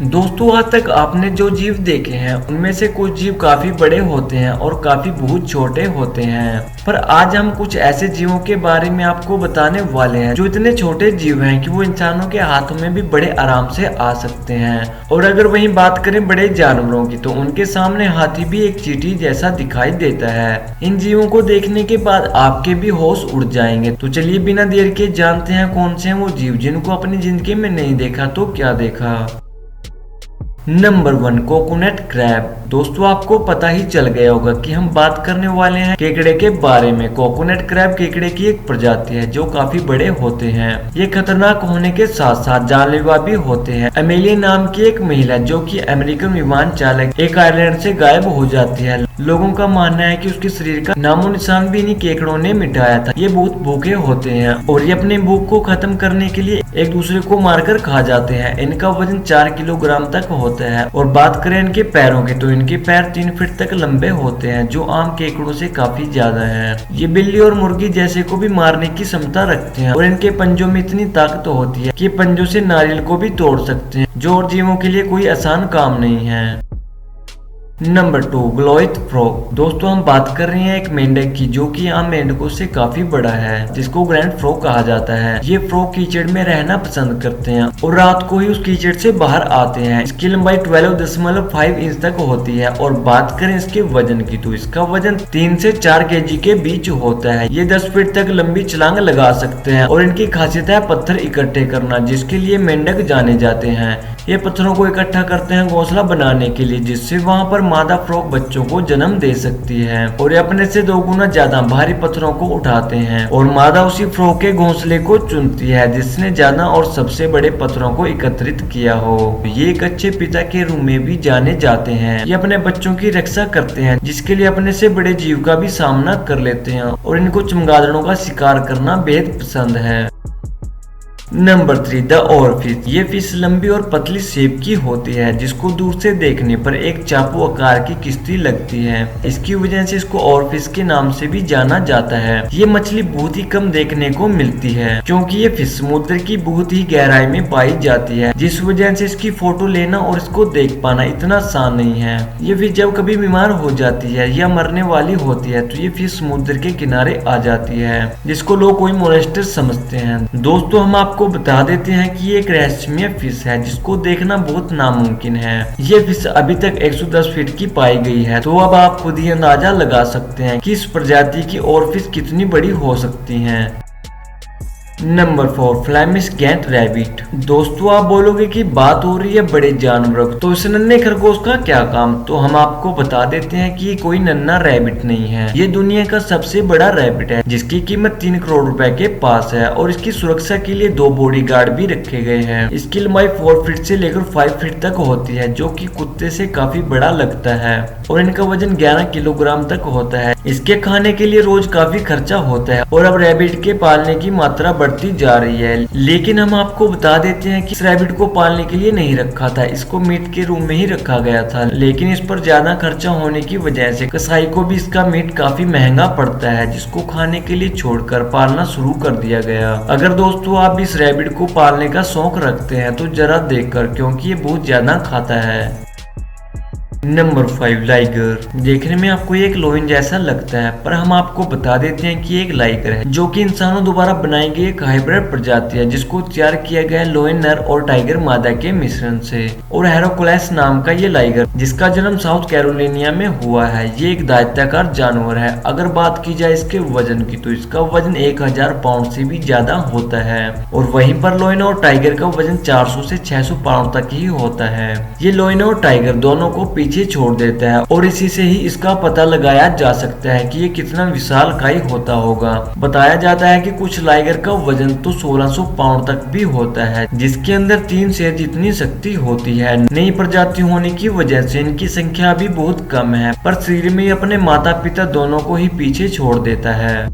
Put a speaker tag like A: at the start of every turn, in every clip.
A: दोस्तों, आज तक आपने जो जीव देखे हैं उनमें से कुछ जीव काफी बड़े होते हैं और काफी बहुत छोटे होते हैं। पर आज हम कुछ ऐसे जीवों के बारे में आपको बताने वाले हैं जो इतने छोटे जीव हैं कि वो इंसानों के हाथों में भी बड़े आराम से आ सकते हैं। और अगर वहीं बात करें बड़े जानवरों की, तो उनके सामने हाथी भी एक चींटी जैसा दिखाई देता है। इन जीवों को देखने के बाद आपके भी होश उड़ जाएंगे। तो चलिए बिना देर के जानते हैं कौन से हैं वो जीव जिनको अपनी जिंदगी में नहीं देखा तो क्या देखा। Number 1, coconut crab. दोस्तों, आपको पता ही चल गया होगा कि हम बात करने वाले हैं केकड़े के बारे में। कोकोनट क्रैब केकड़े की एक प्रजाति है जो काफी बड़े होते हैं। ये खतरनाक होने के साथ साथ जानलेवा भी होते हैं। अमेलिया नाम की एक महिला जो कि अमेरिकन विमान चालक एक आइलैंड से गायब हो जाती है। लोगों का मानना है कि उसके शरीर का नामो निशान भी इन्हीं केकड़ों ने मिटाया था। ये बहुत भूखे होते हैं और ये अपने भूख को खत्म करने के लिए एक दूसरे को मारकर खा जाते हैं। इनका वजन 4 किलोग्राम तक होता है। और बात करें इनके पैरों की, तो इनके पैर 3 फीट तक लंबे होते हैं जो आम केकड़ों से काफी ज्यादा है। ये बिल्ली और मुर्गी जैसे को भी मारने की क्षमता रखते हैं और इनके पंजों में इतनी ताकत होती है कि पंजों से नारियल को भी तोड़ सकते हैं, जो और जीवों के लिए कोई आसान काम नहीं है। Number 2, Goliath frog. दोस्तों, हम बात कर रहे हैं एक मेंढक की जो कि आम मेंढकों से काफी बड़ा है, जिसको ग्रैंड फ्रॉग कहा जाता है। ये फ्रॉग कीचड़ में रहना पसंद करते हैं और रात को ही उस कीचड़ से बाहर आते हैं। इसकी लंबाई 12.5 इंच तक होती है। और बात करें इसके वजन की, तो इसका वजन 3 से 4 केजी के बीच होता है। ये 10 फीट तक लंबी छलांग लगा सकते हैं और इनकी खासियत है पत्थर इकट्ठे करना, जिसके लिए मेंढक जाने जाते हैं। ये पत्थरों को इकट्ठा करते हैं घोंसला बनाने के लिए, जिससे वहाँ पर मादा फ्रॉग बच्चों को जन्म दे सकती है। और ये अपने से 2 गुना ज्यादा भारी पत्थरों को उठाते हैं और मादा उसी फ्रॉग के घोंसले को चुनती है जिसने ज्यादा और सबसे बड़े पत्थरों को एकत्रित किया हो। ये एक अच्छे पिता के रूप में भी जाने जाते हैं। ये अपने बच्चों की रक्षा करते हैं, जिसके लिए अपने से बड़े जीव का भी सामना कर लेते हैं और इनको चमगादड़ों का शिकार करना बेहद पसंद है। Number 3, the oarfish. ये फिश लंबी और पतली शेप की होती है, जिसको दूर से देखने पर एक चाकू आकार की किस्ती लगती है। इसकी वजह से इसको ओरफिश के नाम से भी जाना जाता है। ये मछली बहुत ही कम देखने को मिलती है क्योंकि ये फिश समुद्र की बहुत ही गहराई में पाई जाती है, जिस वजह से इसकी फोटो लेना और इसको देख पाना इतना आसान नहीं है। ये फिश जब कभी बीमार हो जाती है या मरने वाली होती है तो ये फिश समुद्र के किनारे आ जाती है, जिसको लोग कोई मोनेस्टर समझते हैं। दोस्तों, हम आपको बता देते हैं कि ये एक रहस्यमय फिश है जिसको देखना बहुत नामुमकिन है। ये फिश अभी तक 110 फीट की पाई गई है। तो अब आप खुद ही अंदाजा लगा सकते हैं कि इस प्रजाति की और फिश कितनी बड़ी हो सकती हैं। Number 4, Flemish Gantt rabbit. दोस्तों, आप बोलोगे कि बात हो रही है बड़े जानवरों की, तो इस नन्हे खरगोश का क्या काम? तो हम आपको बता देते हैं कि ये कोई नन्हा रैबिट नहीं है। ये दुनिया का सबसे बड़ा रैबिट है जिसकी कीमत 3 करोड़ रुपए के पास है और इसकी सुरक्षा के लिए 2 बॉडीगार्ड भी रखे गए हैं। इसकी लंबाई 4 फीट से लेकर 5 फीट तक होती है, जो कि कुत्ते से काफी बड़ा लगता है। और इनका वजन 11 किलोग्राम तक होता है। इसके खाने के लिए रोज काफी खर्चा होता है और अब रैबिट के पालने की मात्रा बढ़ती जा रही है। लेकिन हम आपको बता देते हैं कि इस रैबिट को पालने के लिए नहीं रखा था, इसको मीट के रूप में ही रखा गया था। लेकिन इस पर ज्यादा खर्चा होने की वजह से कसाई को भी इसका मीट काफी महंगा पड़ता है, जिसको खाने के लिए छोड़कर पालना शुरू कर दिया गया। अगर दोस्तों आप भी इस रैबिट को पालने का शौक रखते हैं तो जरा देखकर, क्योंकि ये बहुत ज्यादा खाता है। Number 5, liger. देखने में आपको एक लोइन जैसा लगता है, पर हम आपको बता देते हैं कि एक लाइगर है जो कि इंसानों द्वारा बनाई गई एक हाइब्रिड प्रजाति है, जिसको तैयार किया गया है लोइन नर और टाइगर मादा के मिश्रण से। और हेराक्लेस नाम का ये लाइगर, जिसका जन्म साउथ कैरोलिना में हुआ है, ये एक दैत्याकार जानवर है। अगर बात की जाए इसके वजन की, तो इसका वजन 1000 पाउंड से भी ज्यादा होता है। और वहीं पर लोइन और टाइगर का वजन 400 से 600 पाउंड तक ही होता है। ये लोइन और टाइगर दोनों को पीछे छोड़ देता है और इसी से ही इसका पता लगाया जा सकता है कि ये कितना विशालकाय होता होगा। बताया जाता है कि कुछ लाइगर का वजन तो 1600 पाउंड तक भी होता है, जिसके अंदर 3 शेर जितनी शक्ति होती है। नई प्रजाति होने की वजह से इनकी संख्या भी बहुत कम है, पर शरीर में अपने माता पिता दोनों को ही पीछे छोड़ देता है।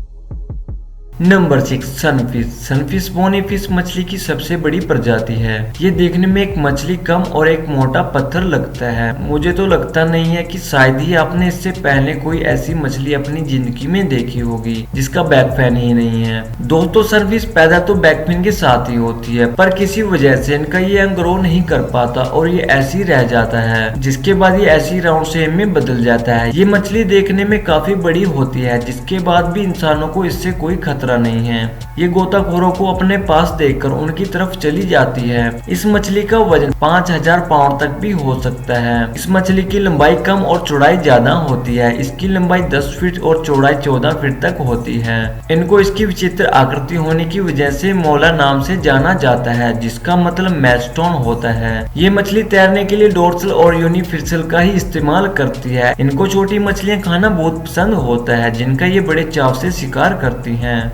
A: Number 6 sunfish. सनफिश बोनीफिश मछली की सबसे बड़ी प्रजाति है। ये देखने में एक मछली कम और एक मोटा पत्थर लगता है। मुझे तो लगता नहीं है कि शायद ही आपने इससे पहले कोई ऐसी मछली अपनी जिंदगी में देखी होगी जिसका बैकफिन ही नहीं है। दोस्तों सनफिश पैदा तो बैकफिन के साथ ही होती है, पर किसी वजह से इनका ये अंग ग्रो नहीं कर पाता और ये ऐसी रह जाता है, जिसके बाद ये ऐसी राउंड शेप में बदल जाता है। ये मछली देखने में काफी बड़ी होती है, जिसके बाद भी इंसानों को इससे कोई खतरा नहीं है। ये गोताखोरों को अपने पास देखकर उनकी तरफ चली जाती है। इस मछली का वजन 5000 पाउंड तक भी हो सकता है। इस मछली की लंबाई कम और चौड़ाई ज्यादा होती है। इसकी लंबाई 10 फीट और चौड़ाई 14 फीट तक होती है। इनको इसकी विचित्र आकृति होने की वजह से मोला नाम से जाना जाता है, जिसका मतलब मैलस्टोन होता है। ये मछली तैरने के लिए डोर्सल और यूनिफिशल का ही इस्तेमाल करती है। इनको छोटी मछलियां खाना बहुत पसंद होता है, जिनका ये बड़े चाव से शिकार करती हैं।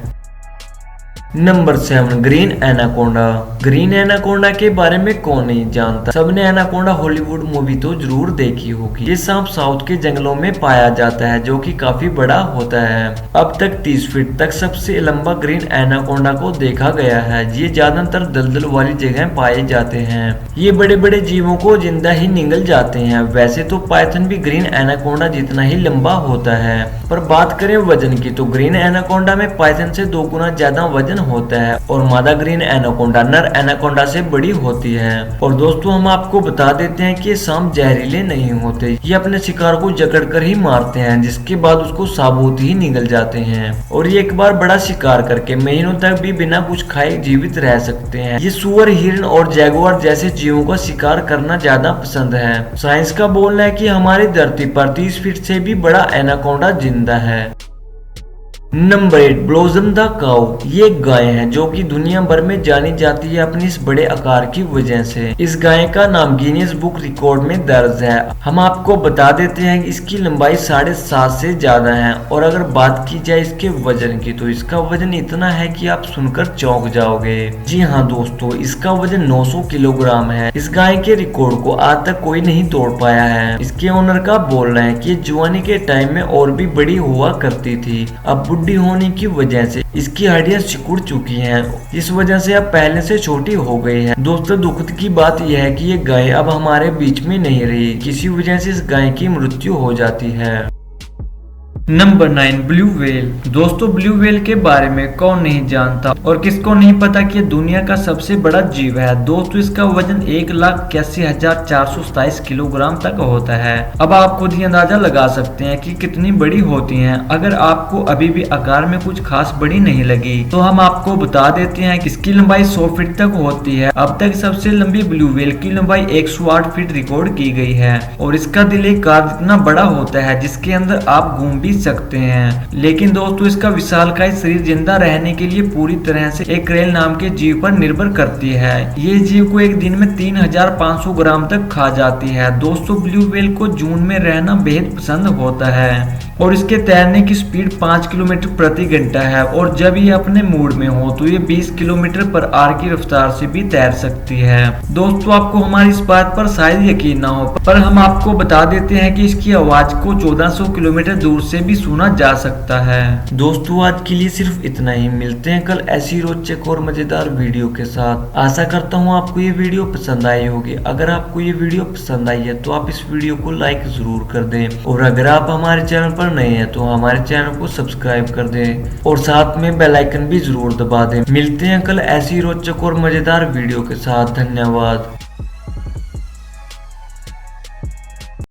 A: Number 7 green anaconda. Green anaconda के बारे में कौन नहीं जानता। सबने एनाकोंडा हॉलीवुड मूवी तो जरूर देखी होगी। ये सांप साउथ के जंगलों में पाया जाता है, जो कि काफी बड़ा होता है। अब तक 30 फीट तक सबसे लंबा ग्रीन एनाकोंडा को देखा गया है। ये ज्यादातर दलदल वाली जगह पाए जाते हैं। ये बड़े बड़े जीवों को जिंदा ही निगल जाते हैं। वैसे तो पाइथन भी ग्रीन एनाकोंडा जितना ही लंबा होता है, पर बात करें वजन की तो ग्रीन एनाकोंडा में पाइथन से 2 गुना ज्यादा वजन होता है और मादा ग्रीन एनाकोंडा नर एनाकोंडा से बड़ी होती है। और दोस्तों हम आपको बता देते हैं कि ये सांप जहरीले नहीं होते। ये अपने शिकार को जकड़ कर ही मारते हैं, जिसके बाद उसको साबुत ही निगल जाते हैं। और ये एक बार बड़ा शिकार करके महीनों तक भी बिना कुछ खाए जीवित रह सकते हैं। ये सुअर, हिरन और जैगुआर जैसे जीवों का शिकार करना ज्यादा पसंद है। साइंस का बोलना है कि हमारी धरती पर 30 फीट से भी बड़ा एनाकोंडा जिंदा है। नंबर 8 ब्लॉसम द काऊ। ये एक गाय है जो कि दुनिया भर में जानी जाती है अपनी इस बड़े आकार की वजह से। इस गाय का नाम गिनीज बुक रिकॉर्ड में दर्ज है। हम आपको बता देते हैं कि इसकी लंबाई 7.5 से ज्यादा है। और अगर बात की जाए इसके वजन की तो इसका वजन इतना है कि आप सुनकर चौंक जाओगे। जी हाँ दोस्तों, इसका वजन 900 किलोग्राम है। इस गाय के रिकॉर्ड को आज तक कोई नहीं तोड़ पाया है। इसके ओनर का बोलना है कि जवानी के टाइम में और भी बड़ी हुआ करती थी। अब बुढ़ी होने की वजह से इसकी हड्डियां सिकुड़ चुकी हैं। इस वजह से अब पहले से छोटी हो गई है। दोस्तों दुखद की बात यह है कि ये गाय अब हमारे बीच में नहीं रही। किसी वजह से इस गाय की मृत्यु हो जाती है। Number 9 blue whale. दोस्तों ब्लू व्हेल के बारे में कौन नहीं जानता और किसको नहीं पता कि ये दुनिया का सबसे बड़ा जीव है। दोस्तों इसका वजन 1,81,427 किलोग्राम तक होता है। अब आप खुद ही अंदाजा लगा सकते हैं कि कितनी बड़ी होती हैं। अगर आपको अभी भी आकार में कुछ खास बड़ी नहीं लगी तो हम आपको बता देते हैं कि इसकी लंबाई 100 फीट तक होती है। अब तक सबसे लंबी ब्लू व्हेल की लंबाई 108 फीट रिकॉर्ड की गई है। और इसका दिल एक कार जितना बड़ा होता है, जिसके अंदर आप घूम भी सकते हैं। लेकिन दोस्तों इसका विशालकाय शरीर जिंदा रहने के लिए पूरी तरह से एक क्रेल नाम के जीव पर निर्भर करती है। ये जीव को एक दिन में 3500 ग्राम तक खा जाती है। दोस्तों ब्लू व्हेल को जून में रहना बेहद पसंद होता है और इसके तैरने की स्पीड 5 किलोमीटर प्रति घंटा है। और जब ये अपने मूड में हो तो ये 20 किलोमीटर पर आवर की रफ्तार से भी तैर सकती है। दोस्तों आपको हमारी इस बात पर शायद यकीन ना हो, पर हम आपको बता देते हैं कि इसकी आवाज को 1400 किलोमीटर दूर से भी सुना जा सकता है। दोस्तों आज के लिए सिर्फ इतना ही। मिलते हैं कल ऐसी रोचक और मजेदार वीडियो के साथ। आशा करता हूँ आपको ये वीडियो पसंद आई होगी। अगर आपको ये वीडियो पसंद आई है तो आप इस वीडियो को लाइक जरूर कर दें। और अगर आप हमारे चैनल पर नए हैं तो हमारे चैनल को सब्सक्राइब कर दें और साथ में बेल आइकन भी जरूर दबा दें। मिलते हैं कल ऐसी रोचक और मजेदार वीडियो के साथ। धन्यवाद।